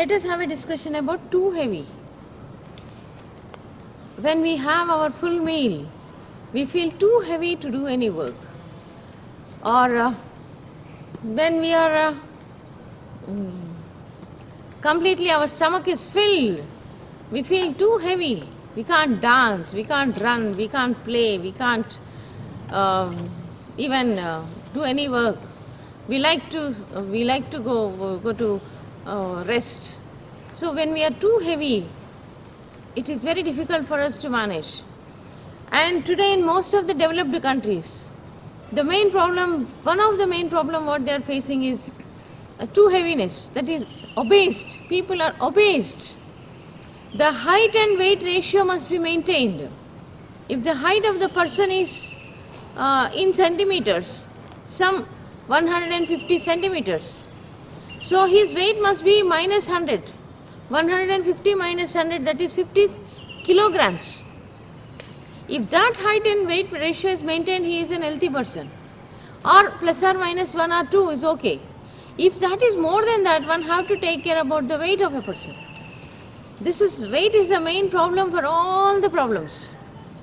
let us have a discussion about too heavy. When we have our full meal, we feel too heavy to do any work. Or when we are completely, our stomach is filled, we feel too heavy. We can't dance, we can't run, we can't play, we can't even do any work. We like to go to rest. So when we are too heavy, it is very difficult for us to manage. And today in most of the developed countries, one of the main problem what they are facing is too heaviness, that is obese. People are obese. The height and weight ratio must be maintained. If the height of the person is in centimeters, some 150 centimeters, so his weight must be minus 100. 150 minus 100, that is 50 kilograms. If that height and weight ratio is maintained, he is an healthy person. Or plus or minus 1 or 2 is okay. If that is more than that, one have to take care about the weight of a person. Weight is the main problem for all the problems.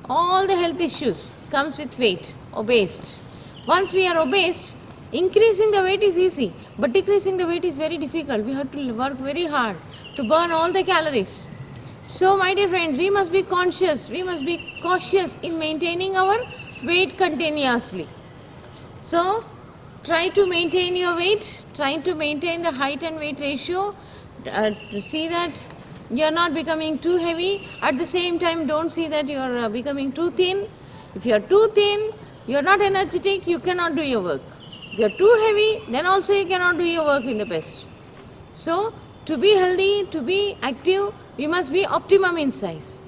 All the health issues comes with weight, obese. Once we are obese, increasing the weight is easy, but decreasing the weight is very difficult. We have to work very hard to burn all the calories. So my dear friends, we must be conscious, we must be cautious in maintaining our weight continuously. So try to maintain your weight, try to maintain the height and weight ratio, to see that you are not becoming too heavy. At the same time, don't see that you are becoming too thin. If you are too thin, you are not energetic, you cannot do your work. If you are too heavy, then also you cannot do your work in the best. So to be healthy, to be active, we must be optimum in size.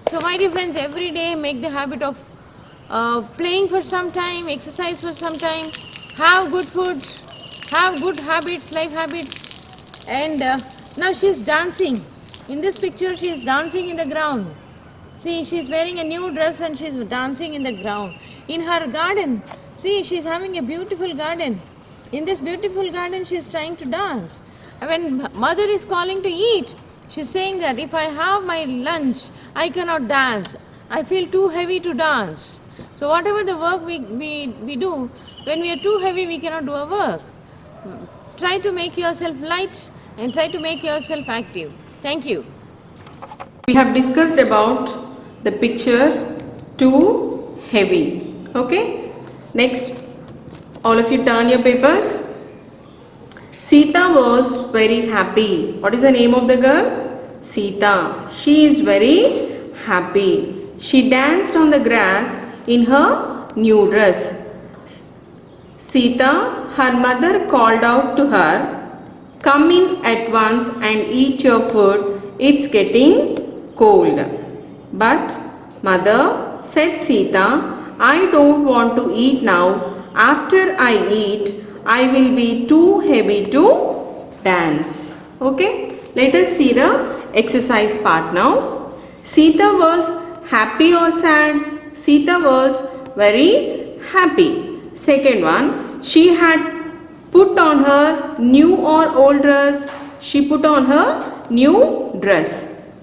So my dear friends, every day make the habit of playing for some time, exercise for some time, have good food, have good habits, life habits. And now she is dancing. In this picture, she is dancing in the ground. See, she is wearing a new dress and she is dancing in the ground. In her garden, see, she is having a beautiful garden. In this beautiful garden, she is trying to dance. When mother is calling to eat, she is saying that if I have my lunch, I cannot dance. I feel too heavy to dance. So whatever the work we do, when we are too heavy, we cannot do our work. Try to make yourself light and try to make yourself active. Thank you. We have discussed about the picture too heavy. Okay. Next, all of you turn your papers. Sita was very happy. What is the name of the girl? Sita. She is very happy. She danced on the grass in her new dress. Sita, her mother called out to her, "Come in at once and eat your food. It's getting cold." "But mother," said Sita, "I don't want to eat now. After I eat, I will be too heavy to dance." Okay, let us see the exercise part now. Sita was happy or sad? Sita was very happy. Second one, she had put on her new or old dress. She put on her new dress.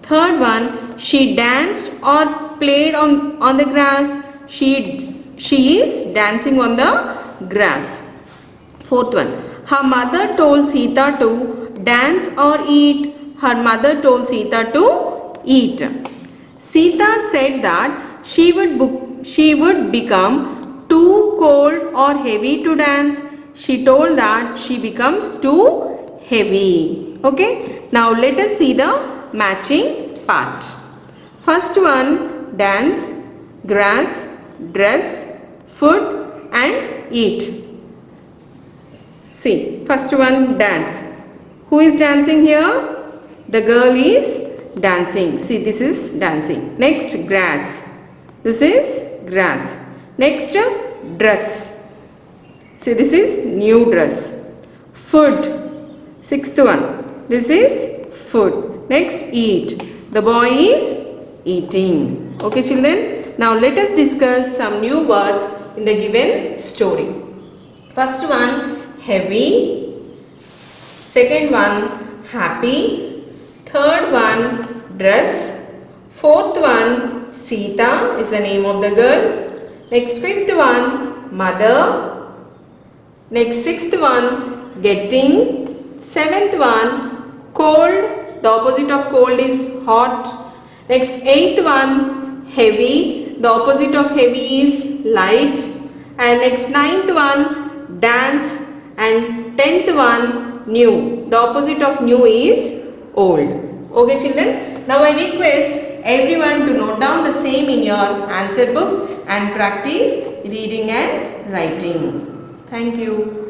Third one, she danced or played on the grass. She is dancing on the grass. Fourth one, her mother told Sita to dance or eat. Her mother told Sita to eat. Sita said that she would become too cold or heavy to dance. She told that she becomes too heavy. Okay, now let us see the matching part. First one, dance, grass, dress, food and eat. See, first one, dance. Who is dancing here? The girl is dancing. See, this is dancing. Next, grass. This is grass. Next, dress. See, this is new dress. Food. Sixth one. This is food. Next, eat. The boy is eating. Okay, children. Now, let us discuss some new words in the given story. First one, heavy. Second one, happy. Third one, dress. Fourth one, Sita is the name of the girl. Next, fifth one, mother. Next, sixth one, getting. Seventh one, cold. The opposite of cold is hot. Next, eighth one, heavy. The opposite of heavy is light. And next, ninth one, dance. And 10th one, new. The opposite of new is old. Okay children, now I request everyone to note down the same in your answer book and practice reading and writing. Thank you.